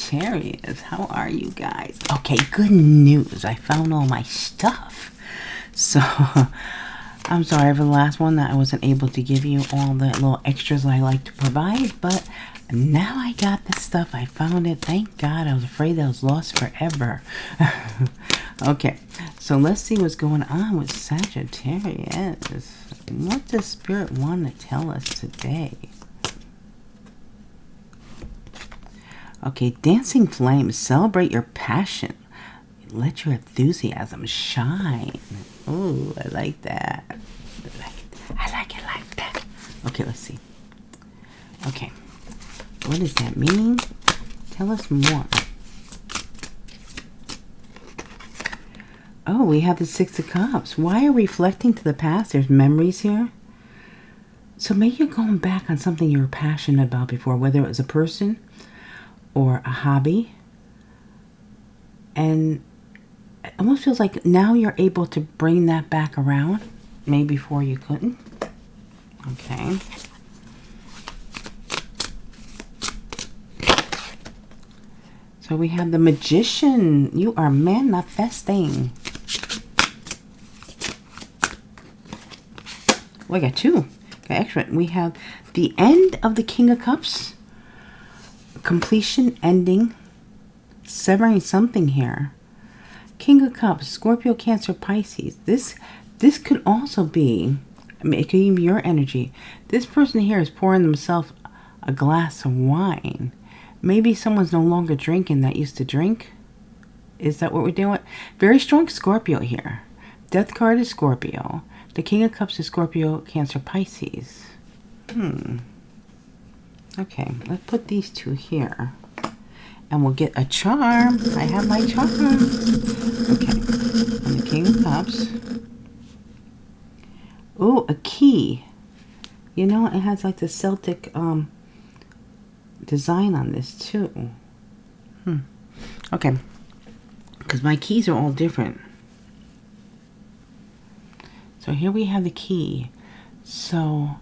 Sagittarius, how are you guys? Okay, good news. I found all my stuff. So, I'm sorry for the last one that I wasn't able to give you all the little extras I like to provide, but now I got this stuff. I found it. Thank God. I was afraid that was lost forever. Okay, so let's see what's going on with Sagittarius. What does Spirit want to tell us today? Okay, dancing flames. Celebrate your passion. Let your enthusiasm shine. Ooh, I like that. I like it like that. Okay, let's see. Okay, what does that mean? Tell us more. Oh, we have the Six of Cups. Why are we reflecting to the past? There's memories here. So maybe you're going back on something you were passionate about before, whether it was a person or a hobby. And it almost feels like now you're able to bring that back around. Maybe before you couldn't. Okay. So we have the Magician. You are manifesting. Well, I got two. Okay, excellent. We have the end of the King of Cups. Completion, ending, severing something here. King of Cups, Scorpio, Cancer, Pisces. This could also be, I mean, it could even be your energy. This person here is pouring themselves a glass of wine. Maybe someone's no longer drinking that used to drink. Is that what we're doing? Very strong Scorpio here. Death card is Scorpio. The King of Cups is Scorpio, Cancer, Pisces. Okay, let's put these two here. And we'll get a charm. I have my charm. Okay, and the King of Cups. Oh, a key. You know, it has like the Celtic design on this too. Okay, because my keys are all different. So here we have the key. So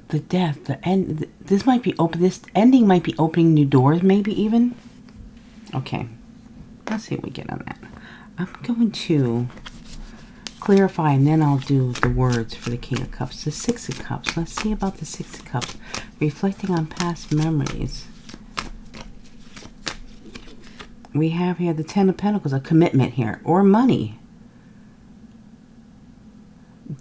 the death, the end, this might be open, this ending might be opening new doors, maybe even. Okay, let's see what we get on that. I'm going to clarify and then I'll do the words for the King of Cups. The Six of Cups. Let's see about the Six of Cups. Reflecting on past memories. We have here the Ten of Pentacles, a commitment here, or money.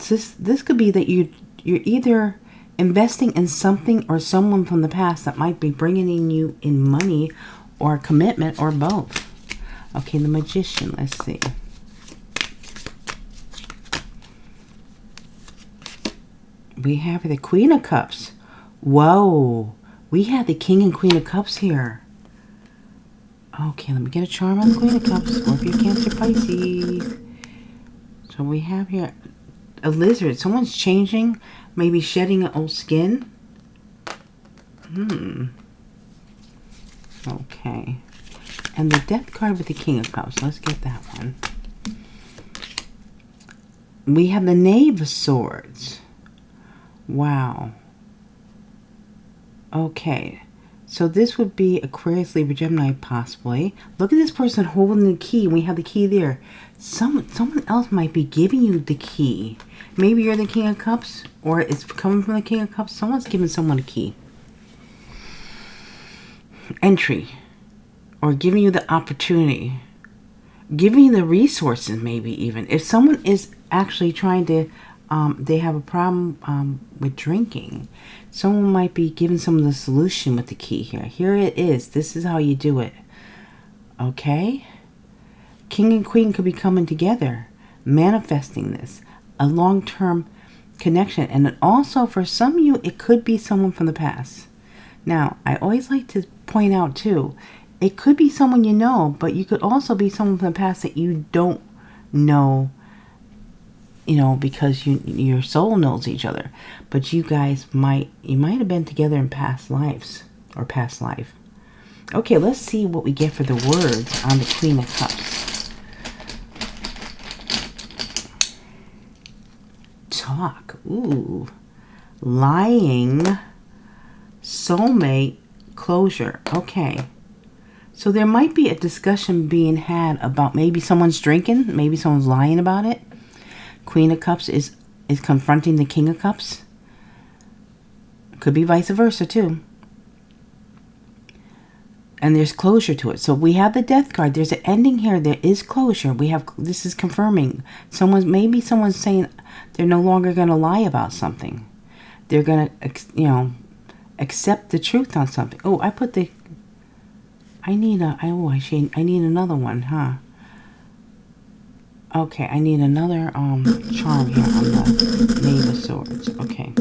This could be that you're either investing in something or someone from the past that might be bringing you in money or commitment or both. Okay, the Magician, let's see. We have the Queen of Cups. Whoa, we have the King and Queen of Cups here. Okay, let me get a charm on the Queen of Cups. Scorpio, Cancer, Pisces. So we have here a lizard. Someone's changing, maybe shedding an old skin. Okay. And the Death card with the King of Cups. Let's get that one. We have the Knave of Swords. Wow. Okay. So this would be Aquarius, Libra, Gemini, possibly. Look at this person holding the key. We have the key there. Someone else might be giving you the key. Maybe you're the King of Cups, or it's coming from the King of Cups. Someone's giving someone a key. Entry. Or giving you the opportunity. Giving you the resources, maybe even. If someone is actually trying to, they have a problem with drinking, someone might be giving someone the solution with the key here. Here it is. This is how you do it. Okay? King and Queen could be coming together, manifesting this. A long-term connection. And also, for some of you, it could be someone from the past. Now, I always like to point out, too, it could be someone you know, but you could also be someone from the past that you don't know, you know, because your soul knows each other. But you guys might have been together in past lives or past life. Okay, let's see what we get for the words on the Queen of Cups. Talk. Ooh. Lying. Soulmate. Closure. Okay. So there might be a discussion being had about maybe someone's drinking, maybe someone's lying about it. Queen of Cups is confronting the King of Cups. Could be vice versa too. And there's closure to it. So we have the Death card. There's an ending here. There is closure. This is confirming. Maybe someone's saying they're no longer going to lie about something. They're going to, accept the truth on something. Oh, I need another one, huh? Okay, I need another charm here on the Knave of Swords. Okay.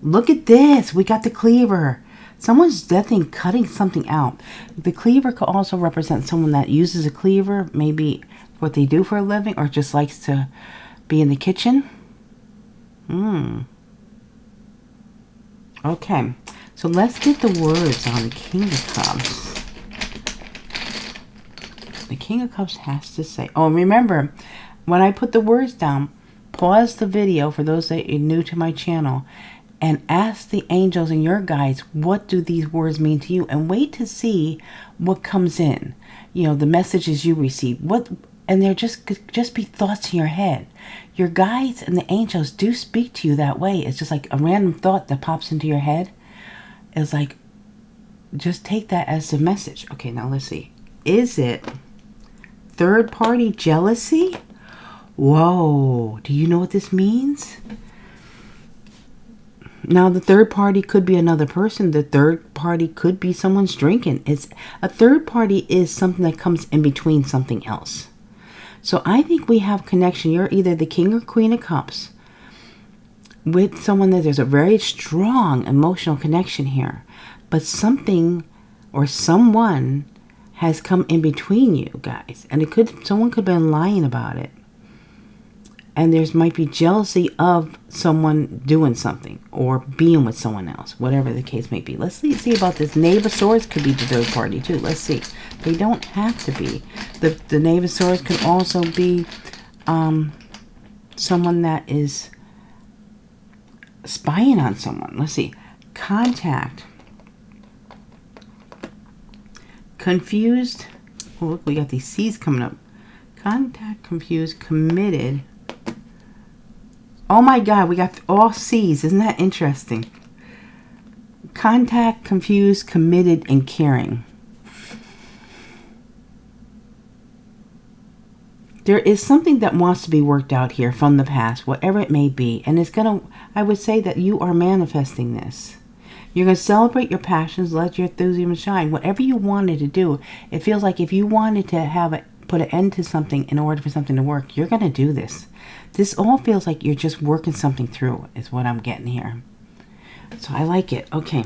Look at this. We got the cleaver. Someone's definitely cutting something out. The cleaver could also represent someone that uses a cleaver, maybe what they do for a living, or just likes to be in the kitchen. Okay, so let's get the words on the King of Cups. The King of Cups has to say... Oh, remember, when I put the words down, pause the video for those that are new to my channel and ask the angels and your guides, what do these words mean to you? And wait to see what comes in. The messages you receive. And they're just be thoughts in your head. Your guides and the angels do speak to you that way. It's just like a random thought that pops into your head. It's like, just take that as the message. Okay, now let's see. Is it third-party jealousy? Whoa, do you know what this means? Now, the third party could be another person. The third party could be someone's drinking. A third party is something that comes in between something else. So I think we have connection. You're either the King or Queen of Cups with someone that there's a very strong emotional connection here. But something or someone has come in between you guys. And someone could have been lying about it. And might be jealousy of someone doing something or being with someone else, whatever the case may be. Let's see about this. Knave of Swords could be the third party too. Let's see. They don't have to be. The Knave of Swords could also be someone that is spying on someone. Let's see. Contact. Confused. Oh, look, we got these C's coming up. Contact, confused, committed. Oh my God, we got all C's. Isn't that interesting? Contact, confused, committed, and caring. There is something that wants to be worked out here from the past, whatever it may be. And I would say that you are manifesting this. You're going to celebrate your passions, let your enthusiasm shine. Whatever you wanted to do, it feels like if you wanted to put an end to something in order for something to work, you're going to do this. This all feels like you're just working something through, is what I'm getting here. So I like it. Okay.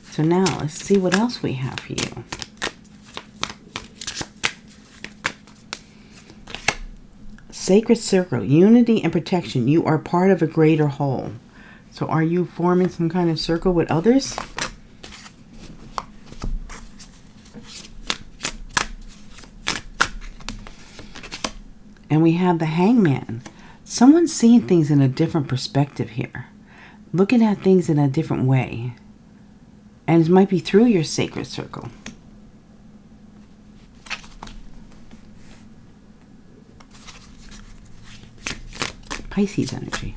So now let's see what else we have for you. Sacred circle, unity and protection. You are part of a greater whole. So are you forming some kind of circle with others? And we have the Hangman. Someone's seeing things in a different perspective here. Looking at things in a different way. And it might be through your sacred circle. Pisces energy.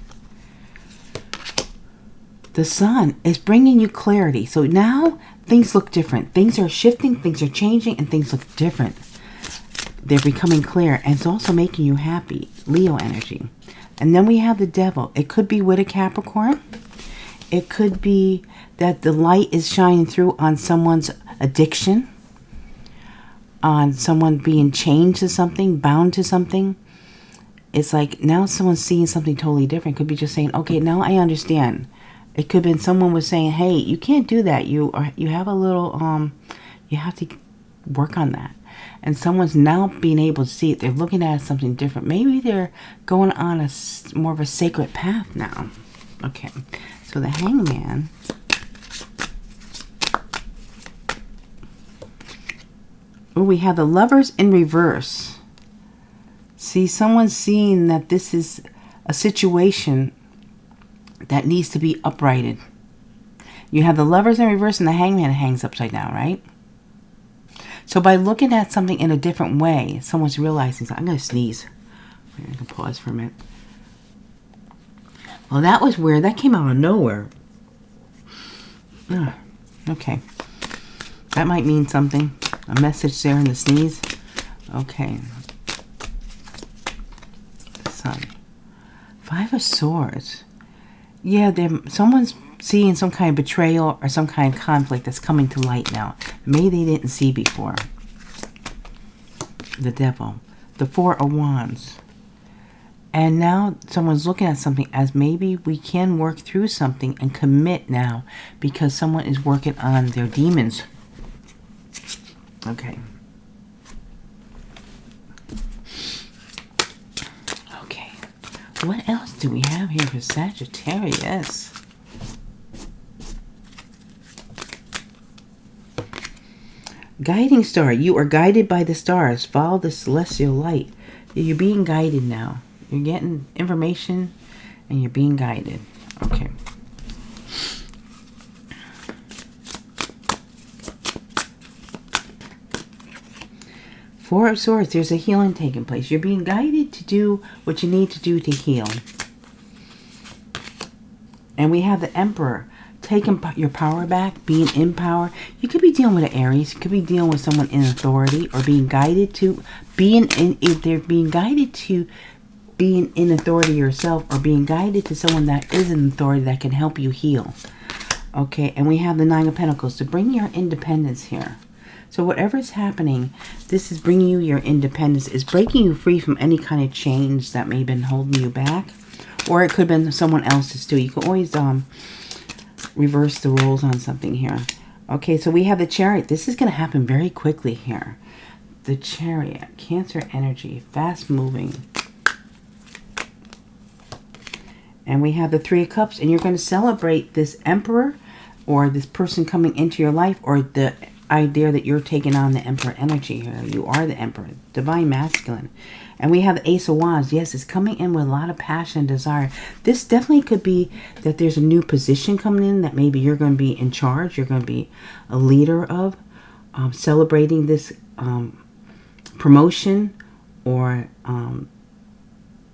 The Sun is bringing you clarity. So now things look different. Things are shifting, things are changing, and things look different. They're becoming clear, and it's also making you happy. Leo energy. And then we have the Devil. It could be with a Capricorn. It could be that the light is shining through on someone's addiction, on someone being chained to something, bound to something. It's like now someone's seeing something totally different. Could be just saying, okay, now I understand. It could have been someone was saying, hey, you can't do that. You have a little, you have to work on that. And someone's now being able to see it. They're looking at something different. Maybe they're going on more of a sacred path now. Okay, so the Hangman. Oh, we have the Lovers in reverse. See, someone's seeing that this is a situation that needs to be uprighted. You have the Lovers in reverse and the Hangman hangs upside down, right? So by looking at something in a different way, someone's realizing, I'm going to sneeze. I'm going to pause for a minute. Well, that was weird. That came out of nowhere. Okay. That might mean something. A message there in the sneeze. Okay. Sun. 5 of Swords. Yeah, someone's seeing some kind of betrayal or some kind of conflict that's coming to light now. Maybe they didn't see before. The Devil. The 4 of Wands. And now someone's looking at something as maybe we can work through something and commit now because someone is working on their demons. Okay. Okay. What else do we have here for Sagittarius? Guiding star. You are guided by the stars. Follow the celestial light. You're being guided now. You're getting information and you're being guided. Okay. Four of Swords. There's a healing taking place. You're being guided to do what you need to do to heal. And we have the Emperor. Taking your power back, being in power. You could be dealing with an Aries. You could be dealing with someone in authority or being guided to if they're being guided to being in authority yourself or being guided to someone that is in authority that can help you heal. Okay, and we have the 9 of Pentacles to bring your independence here. So whatever's happening, this is bringing you your independence. It's breaking you free from any kind of chains that may have been holding you back. Or it could have been someone else's too. You can always reverse the roles on something here. Okay, so we have the Chariot. This is going to happen very quickly here. The Chariot, Cancer energy, fast moving. And we have the 3 of Cups, and you're going to celebrate this Emperor or this person coming into your life or the idea that you're taking on the Emperor energy here. You are the Emperor, Divine Masculine. And we have the Ace of Wands. Yes, it's coming in with a lot of passion and desire. This definitely could be that there's a new position coming in that maybe you're going to be in charge. You're going to be a leader of. Celebrating this promotion or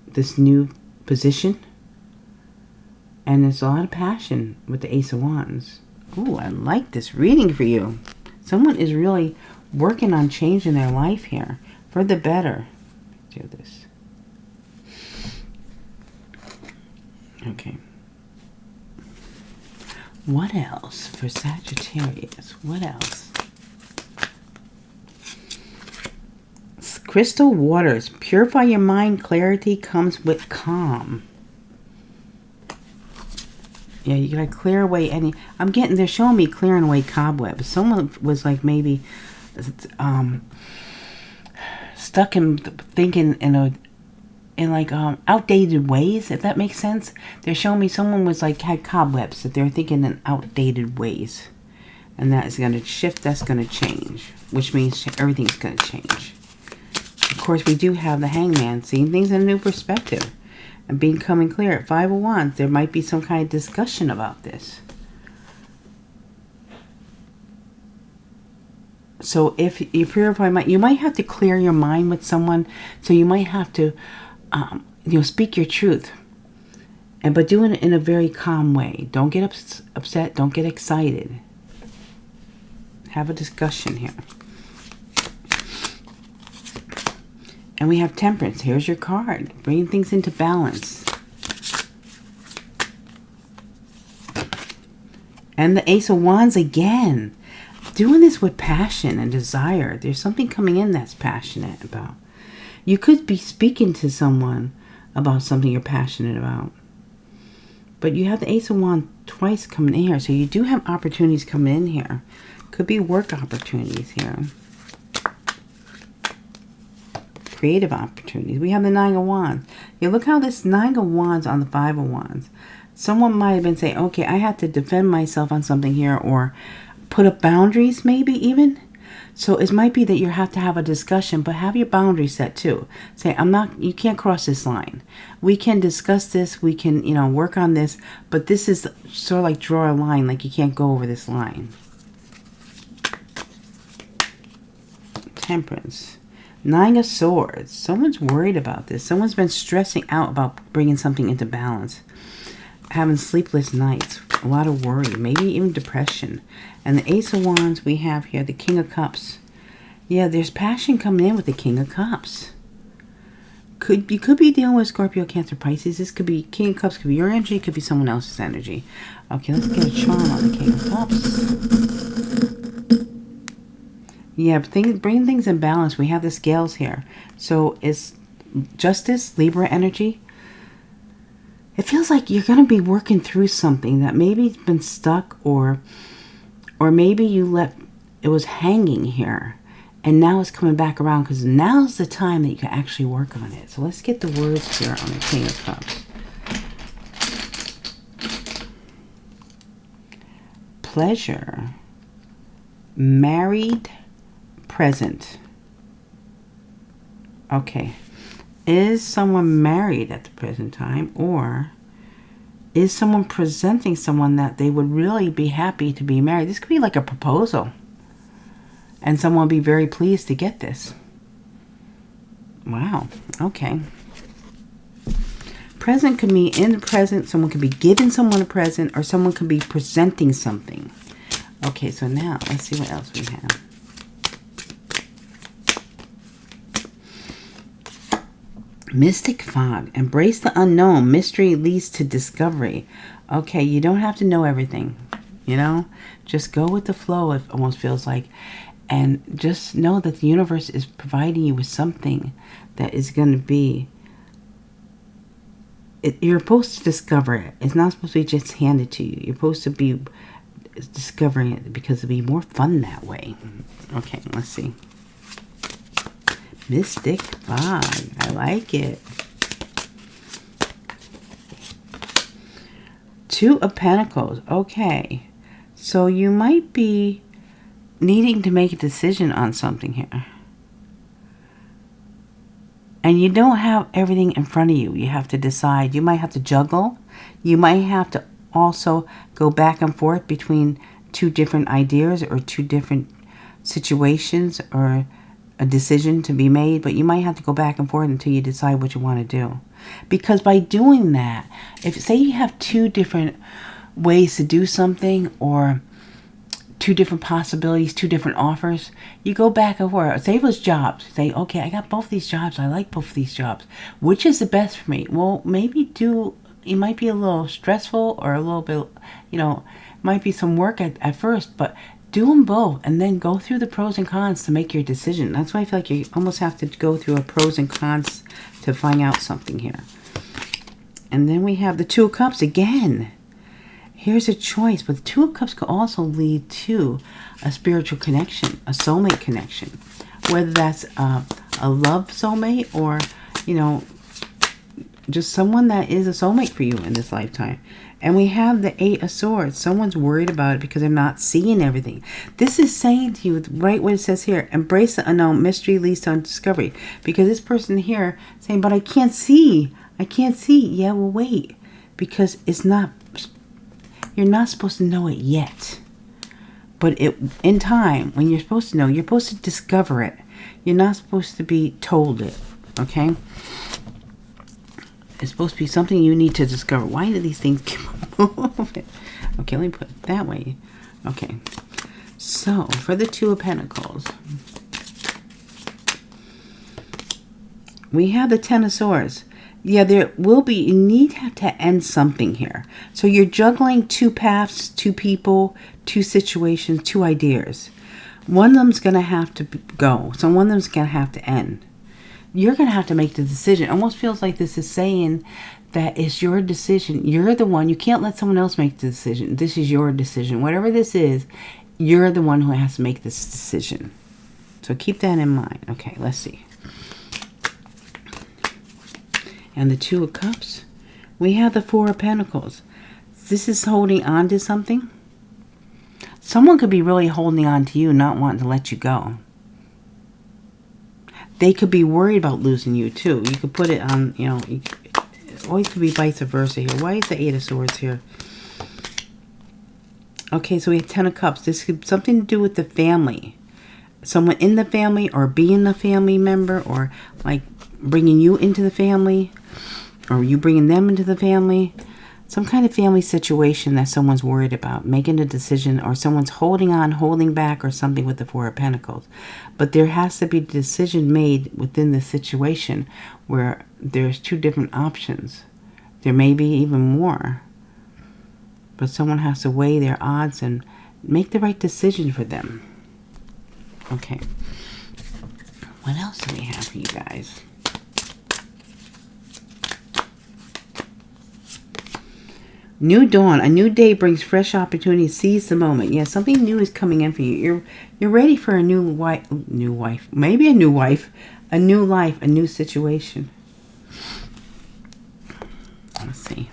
this new position. And there's a lot of passion with the Ace of Wands. Ooh, I like this reading for you. Someone is really working on changing their life here for the better. Do this. Okay. What else for Sagittarius? What else? Crystal waters. Purify your mind. Clarity comes with calm. Yeah, you gotta clear away any... they're showing me clearing away cobwebs. Someone was like maybe stuck in thinking in outdated ways, if that makes sense. They're showing me someone was like had cobwebs, that they're thinking in outdated ways. And that is gonna shift, that's gonna change. Which means everything's gonna change. Of course, we do have the Hangman, seeing things in a new perspective. And becoming clear at 5 of Wands, there might be some kind of discussion about this. So if you purify mind, you might have to clear your mind with someone. So you might have to, speak your truth. But do it in a very calm way. Don't get upset. Don't get excited. Have a discussion here. And we have Temperance. Here's your card. Bringing things into balance. And the Ace of Wands again. Doing this with passion and desire. There's something coming in that's passionate about. You could be speaking to someone about something you're passionate about. But you have the Ace of Wands twice coming in here. So you do have opportunities coming in here. Could be work opportunities here. Creative opportunities. We have the 9 of Wands. Yeah, look how this 9 of Wands on the 5 of Wands. Someone might have been saying, okay, I have to defend myself on something here, or put up boundaries maybe even. So it might be that you have to have a discussion, but have your boundaries set too. Say, you can't cross this line. We can discuss this, we can, work on this, but this is sort of like draw a line, like you can't go over this line. Temperance. Nine of Swords. Someone's worried about this. Someone's been stressing out about bringing something into balance. Having sleepless nights. A lot of worry. Maybe even depression. And the Ace of Wands we have here. The King of Cups. Yeah, there's passion coming in with the King of Cups. You could be dealing with Scorpio, Cancer, Pisces. This could be King of Cups. Could be your energy. It could be someone else's energy. Okay, let's get a charm on the King of Cups. Yeah, bring things in balance. We have the scales here. So it's Justice, Libra energy. It feels like you're going to be working through something that maybe has been stuck, or maybe it was hanging here. And now it's coming back around, because now's the time that you can actually work on it. So let's get the words here on the King of Cups. Pleasure. Married. Present. Okay. Is someone married at the present time? Or is someone presenting someone that they would really be happy to be married? This could be like a proposal. And someone will be very pleased to get this. Wow. Okay. Present could mean in the present. Someone could be giving someone a present, or someone could be presenting something. Okay, so now let's see what else we have. Mystic Fog. Embrace the unknown. Mystery leads to discovery. Okay, you don't have to know everything. You know? Just go with the flow, it almost feels like. And just know that the universe is providing you with something that is going to be... you're supposed to discover it. It's not supposed to be just handed to you. You're supposed to be discovering it, because it'll be more fun that way. Okay, let's see. Mystic Fog. I like it. Two of Pentacles. Okay. So you might be needing to make a decision on something here. And you don't have everything in front of you. You have to decide. You might have to juggle. You might have to also go back and forth between two different ideas, or two different situations, or a decision to be made. But you might have to go back and forth until you decide what you want to do. Because by doing that, if say you have two different ways to do something, or two different possibilities, two different offers, you go back and forth. Say it was jobs. Say, okay, I got both these jobs. I like both of these jobs. Which is the best for me? Well, maybe it might be a little stressful, or a little bit, might be some work at first, but do them both, and then go through the pros and cons to make your decision. That's why I feel like you almost have to go through a pros and cons to find out something here. And then we have the Two of Cups again. Here's a choice, but the Two of Cups could also lead to a spiritual connection, a soulmate connection. Whether that's a love soulmate, or, just someone that is a soulmate for you in this lifetime. And we have the Eight of Swords. Someone's worried about it because they're not seeing everything. This is saying to you, right what it says here, embrace the unknown. Mystery leads to discovery. Because this person here saying, but I can't see. I can't see. Yeah, well, wait. Because you're not supposed to know it yet. But in time, when you're supposed to know, you're supposed to discover it. You're not supposed to be told it. Okay? It's supposed to be something you need to discover. Why do these things keep moving? Okay, let me put it that way. Okay. So, for the Two of Pentacles, we have the Ten of Swords. Yeah, there will be, you need to end something here. So you're juggling two paths, two people, two situations, two ideas. One of them's going to have to go. So one of them's going to have to end. You're going to have to make the decision. It almost feels like this is saying that it's your decision. You're the one. You can't let someone else make the decision. This is your decision. Whatever this is, you're the one who has to make this decision. So keep that in mind. Okay, let's see. And the Two of Cups. We have the Four of Pentacles. This is holding on to something. Someone could be really holding on to you, not wanting to let you go. They could be worried about losing you too. You could put it on, it always could be vice versa here. Why is the Eight of Swords here? Okay, so we have Ten of Cups. This could something to do with the family. someone in the family, or being a family member, or like bringing you into the family, or you bringing them into the family. Some kind of family situation that someone's worried about, making a decision, or someone's holding on, holding back, or something with the Four of Pentacles. But there has to be a decision made within the situation where there's two different options. There may be even more. But someone has to weigh their odds and make the right decision for them. Okay. What else do we have for you guys? New dawn. A new day brings fresh opportunity. Seize the moment. Yeah, something new is coming in for you. You're ready for a new wife. Maybe a new wife. A new life. A new situation. Let's see.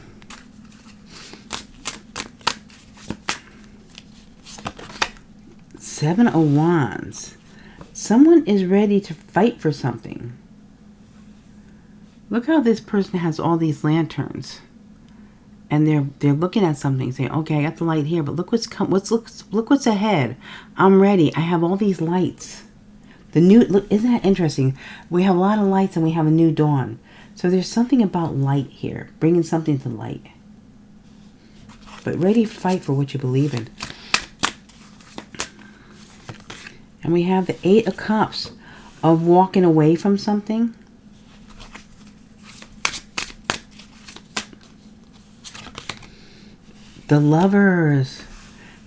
Seven of Wands. Someone is ready to fight for something. Look how this person has all these lanterns. And they're looking at something, saying, "Okay, I got the light here, but look look what's ahead. I'm ready. I have all these lights." Look, isn't that interesting? We have a lot of lights, and we have a new dawn. So there's something about light here, bringing something to light. But ready to fight for what you believe in. And we have the Eight of Cups, of walking away from something. The Lovers.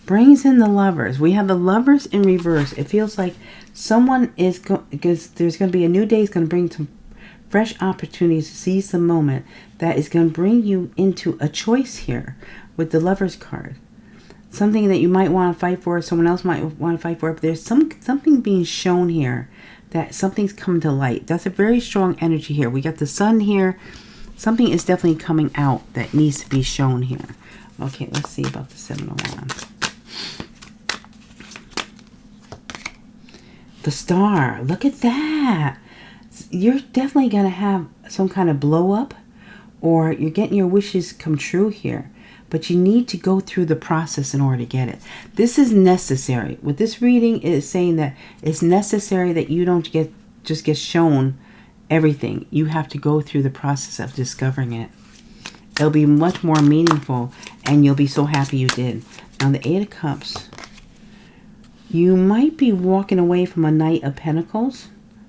Brings in the Lovers. We have the Lovers in reverse. It feels like someone is because there's going to be a new day. Is going to bring some fresh opportunities to seize the moment. That is going to bring you into a choice here with the Lovers card. Something that you might want to fight for. Someone else might want to fight for. But there's something being shown here. That something's coming to light. That's a very strong energy here. We got the Sun here. Something is definitely coming out that needs to be shown here. Okay, let's see about the Seven of Wands. The Star. Look at that. You're definitely going to have some kind of blow up, or you're getting your wishes come true here. But you need to go through the process in order to get it. This is necessary. With this reading, it is saying that it's necessary that you don't just get shown everything. You have to go through the process of discovering it. It'll be much more meaningful, and you'll be so happy you did. Now, the Eight of Cups. You might be walking away from a Knight of Pentacles,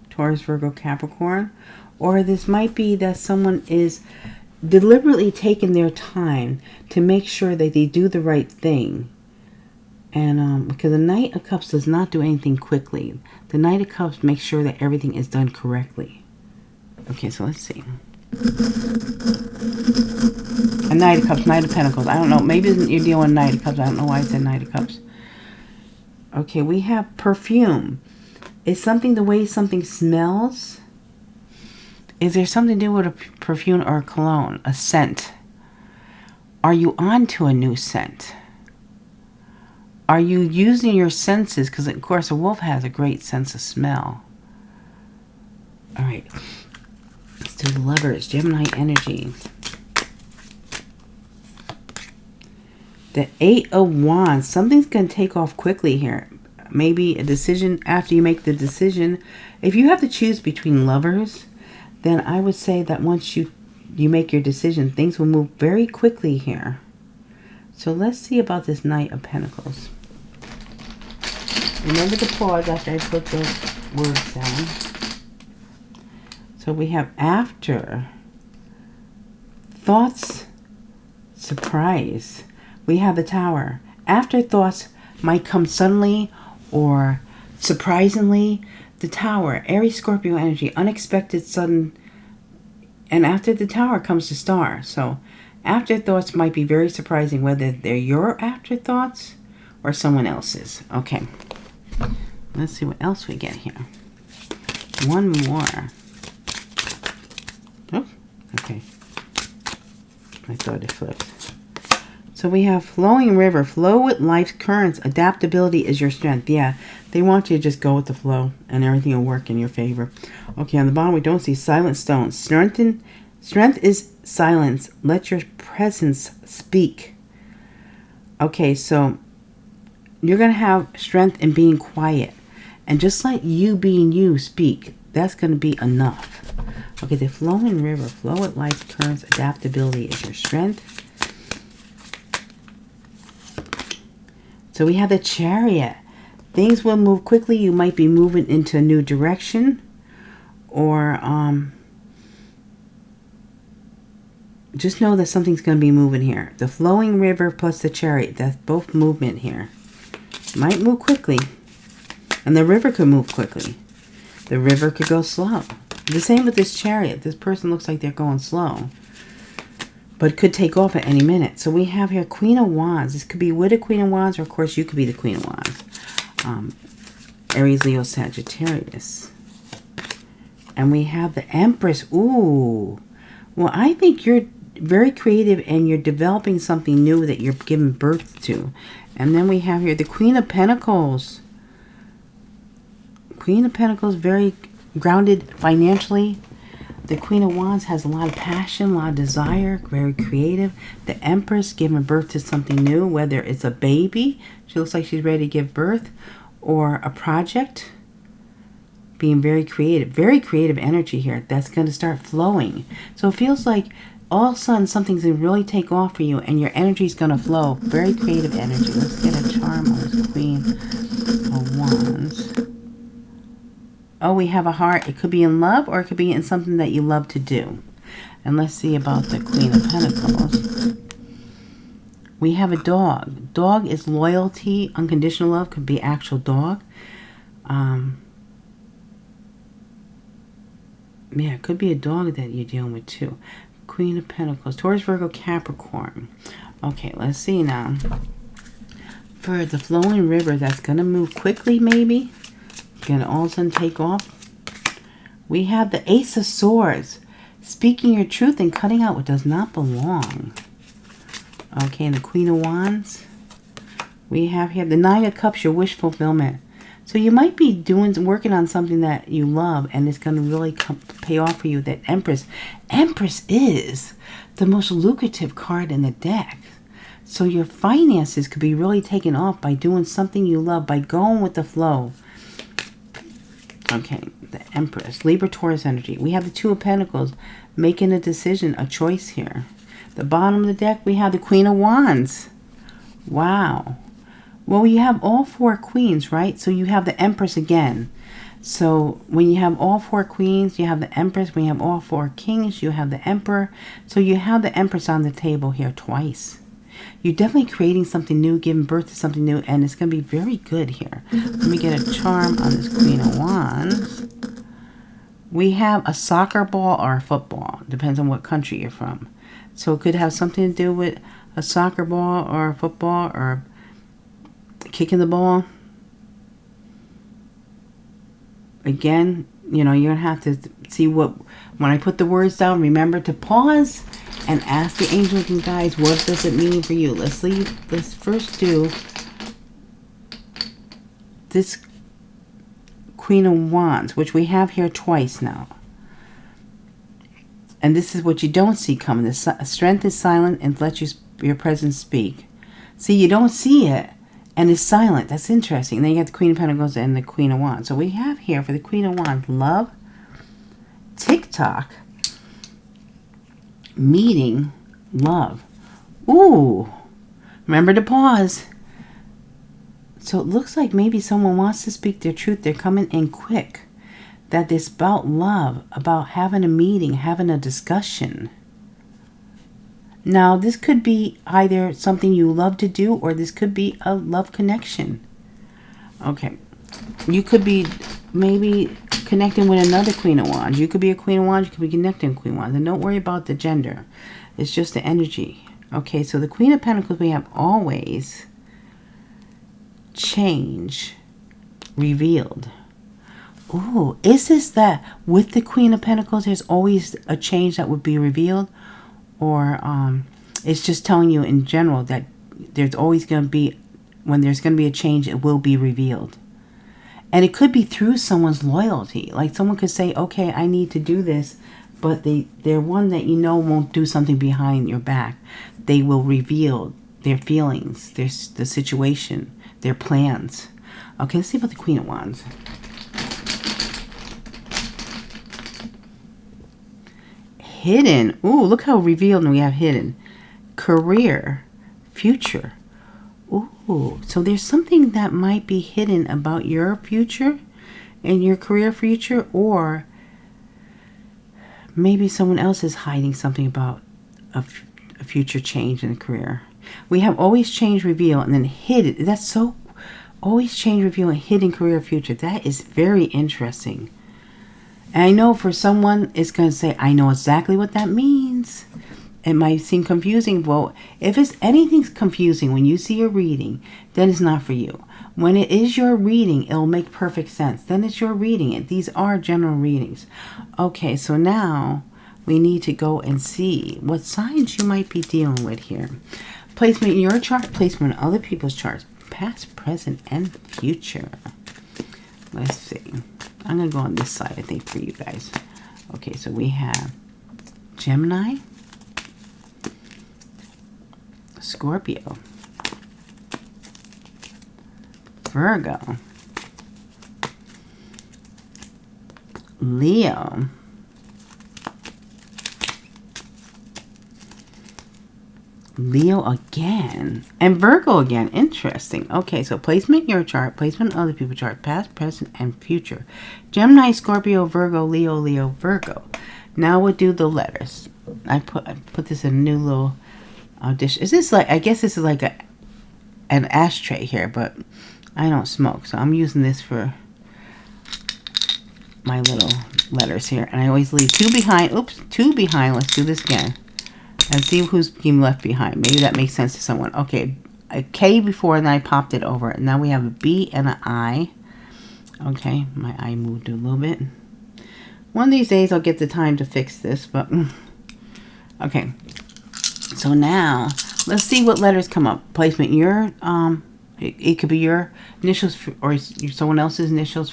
Taurus, Virgo, Capricorn. Or this might be that someone is deliberately taking their time to make sure that they do the right thing. And because the Knight of Cups does not do anything quickly. The Knight of Cups makes sure that everything is done correctly. Okay, so let's see. A Knight of Cups, Knight of Pentacles. I don't know. Maybe you're dealing with Knight of Cups. I don't know why I said Knight of Cups. Okay, we have perfume. Is something the way something smells? Is there something to do with a perfume or a cologne? A scent? Are you on to a new scent? Are you using your senses? Because, of course, a wolf has a great sense of smell. All right. Let's do the Lovers. Gemini energy. The Eight of Wands. Something's going to take off quickly here. Maybe a decision after you make the decision. If you have to choose between lovers, then I would say that once you make your decision, things will move very quickly here. So let's see about this Knight of Pentacles. Remember to pause after I put the words down. So we have after, thoughts, surprise. We have the Tower. Afterthoughts might come suddenly or surprisingly. The Tower, Aries, Scorpio energy, unexpected, sudden. And after the Tower comes the Star. So afterthoughts might be very surprising, whether they're your afterthoughts or someone else's. Okay. Let's see what else we get here. One more. Oh, okay. I thought it flipped. So we have flowing river. Flow with life's currents. Adaptability is your strength. Yeah, they want you to just go with the flow and everything will work in your favor. Okay, on the bottom we don't see silent stones. Strength is silence. Let your presence speak. Okay, so you're going to have strength in being quiet. And just let you being you speak. That's going to be enough. Okay, the flowing river. Flow with life currents. Adaptability is your strength. So we have the Chariot. Things will move quickly. You might be moving into a new direction. Or just know that something's going to be moving here. The flowing river plus the Chariot. That's both movement here. Might move quickly. And the river could move quickly. The river could go slow. The same with this Chariot. This person looks like they're going slow. But could take off at any minute. So we have here Queen of Wands. This could be with a Queen of Wands. Or of course you could be the Queen of Wands. Aries, Leo, Sagittarius. And we have the Empress. Ooh. Well, I think you're very creative and you're developing something new that you're giving birth to. And then we have here the Queen of Pentacles. Queen of Pentacles, very grounded financially. The Queen of Wands has a lot of passion, a lot of desire, very creative. The Empress giving birth to something new, whether it's a baby, she looks like she's ready to give birth, or a project. Being very creative energy here. That's going to start flowing. So it feels like all of a sudden something's going to really take off for you and your energy is going to flow. Very creative energy. Let's get a charm on this Queen of Wands. Oh, we have a heart. It could be in love or it could be in something that you love to do. And let's see about the Queen of Pentacles. We have a dog. Dog is loyalty, unconditional love. Could be actual dog. Yeah, it could be a dog that you're dealing with too. Queen of Pentacles. Taurus, Virgo, Capricorn. Okay, let's see now. For the flowing river, that's going to move quickly maybe. Going to all of a sudden take off. We have the Ace of Swords. Speaking your truth and cutting out what does not belong. Okay, and the Queen of Wands. We have here the Nine of Cups, your wish fulfillment. So you might be working on something that you love and it's going to really pay off for you. That Empress. Empress is the most lucrative card in the deck. So your finances could be really taken off by doing something you love, by going with the flow. Okay, the Empress. Libra, Taurus energy. We have the Two of Pentacles, making a decision, a choice here. The bottom of the deck, we have the Queen of Wands. Wow. Well, you have all four queens, right? So you have the Empress again. So when you have all four queens, you have the Empress. When you have all four kings, you have the Emperor. So you have the Empress on the table here twice. You're definitely creating something new, giving birth to something new, and it's going to be very good here. Let me get a charm on this Queen of Wands. We have a soccer ball or a football. Depends on what country you're from. So it could have something to do with a soccer ball or a football or kicking the ball. Again, you know, you're going to have to see what, when I put the words down, remember to pause and ask the angels and guides, what does it mean for you? Let's first do this Queen of Wands, which we have here twice now. And this is what you don't see coming. The strength is silent and let your presence speak. See, you don't see it. And it's silent. That's interesting. Then you got the Queen of Pentacles and the Queen of Wands. So we have here for the Queen of Wands, love, TikTok, meeting, love. Ooh. Remember to pause. So it looks like maybe someone wants to speak their truth. They're coming in quick. That it's about love, about having a meeting, having a discussion. Now, this could be either something you love to do or this could be a love connection. Okay. You could be maybe connecting with another Queen of Wands. You could be a Queen of Wands. You could be connecting with Queen of Wands. And don't worry about the gender. It's just the energy. Okay, so the Queen of Pentacles, we have always change revealed. Ooh, is this that with the Queen of Pentacles, there's always a change that would be revealed? Or it's just telling you in general that there's always going to be, when there's going to be a change, it will be revealed. And it could be through someone's loyalty. Like someone could say, okay, I need to do this, but they're one that you know won't do something behind your back. They will reveal their feelings, the situation, their plans. Okay, let's see about the Queen of Wands. Hidden. Ooh, look how revealed we have hidden. Career. Future. Ooh, so there's something that might be hidden about your future and your career future, or maybe someone else is hiding something about a future change in the career. We have always change, reveal, and then hidden. That's so, always change, reveal, and hidden career future. That is very interesting. And I know for someone, it's going to say, I know exactly what that means. It might seem confusing. Well, if it's anything's confusing when you see a reading, then it's not for you. When it is your reading, it'll make perfect sense. Then it's your reading. These are general readings. Okay, so now we need to go and see what signs you might be dealing with here. Placement in your chart, placement in other people's charts. Past, present, and future. Let's see. I'm going to go on this side, I think, for you guys. Okay, so we have Gemini, Scorpio, Virgo, Leo, Leo again, and Virgo again. Interesting. Okay, so placement in your chart, placement in other people's chart, past, present, and future. Gemini, Scorpio, Virgo, Leo, Leo, Virgo. Now we'll do the letters. I put this in a new little dish. Is this like, I guess this is like an ashtray here, but I don't smoke, so I'm using this for my little letters here. And I always leave two behind. Oops, two behind. Let's do this again. And see who's being left behind. Maybe that makes sense to someone. Okay, a K before, and then I popped it over. And now we have a B and an I. Okay, my eye moved a little bit. One of these days I'll get the time to fix this, but okay. So now let's see what letters come up. Placement in your it could be your initials or someone else's initials.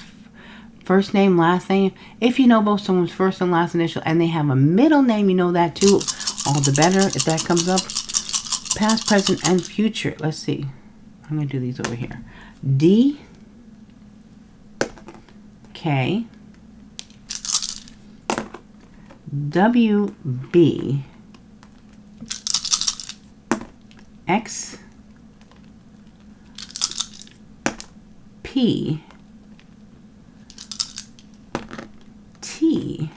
First name, last name. If you know both someone's first and last initial and they have a middle name, you know that too. All the better if that comes up. Past, present, and future. Let's see. I'm going to do these over here. D, K, W, B, X, P, T,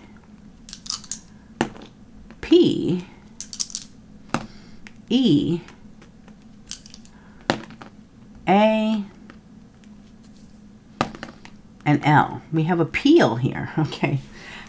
P, E, A, and L. We have a peel here. Okay.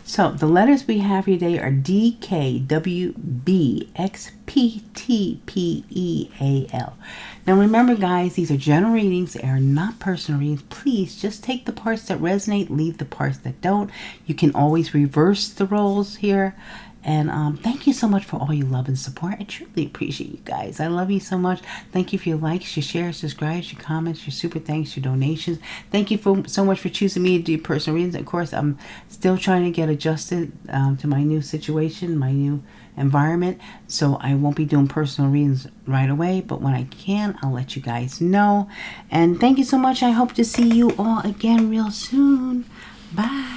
So the letters we have here today are D, K, W, B, X, P, T, P, E, A, L. Now remember, guys, these are general readings. They are not personal readings. Please just take the parts that resonate, leave the parts that don't. You can always reverse the roles here. And thank you so much for all your love and support. I truly appreciate you guys. I love you so much. Thank you for your likes, your shares, subscribes, your comments, your super thanks, your donations. Thank you so much for choosing me to do personal readings. Of course, I'm still trying to get adjusted to my new situation, my new environment. So I won't be doing personal readings right away. But when I can, I'll let you guys know. And thank you so much. I hope to see you all again real soon. Bye.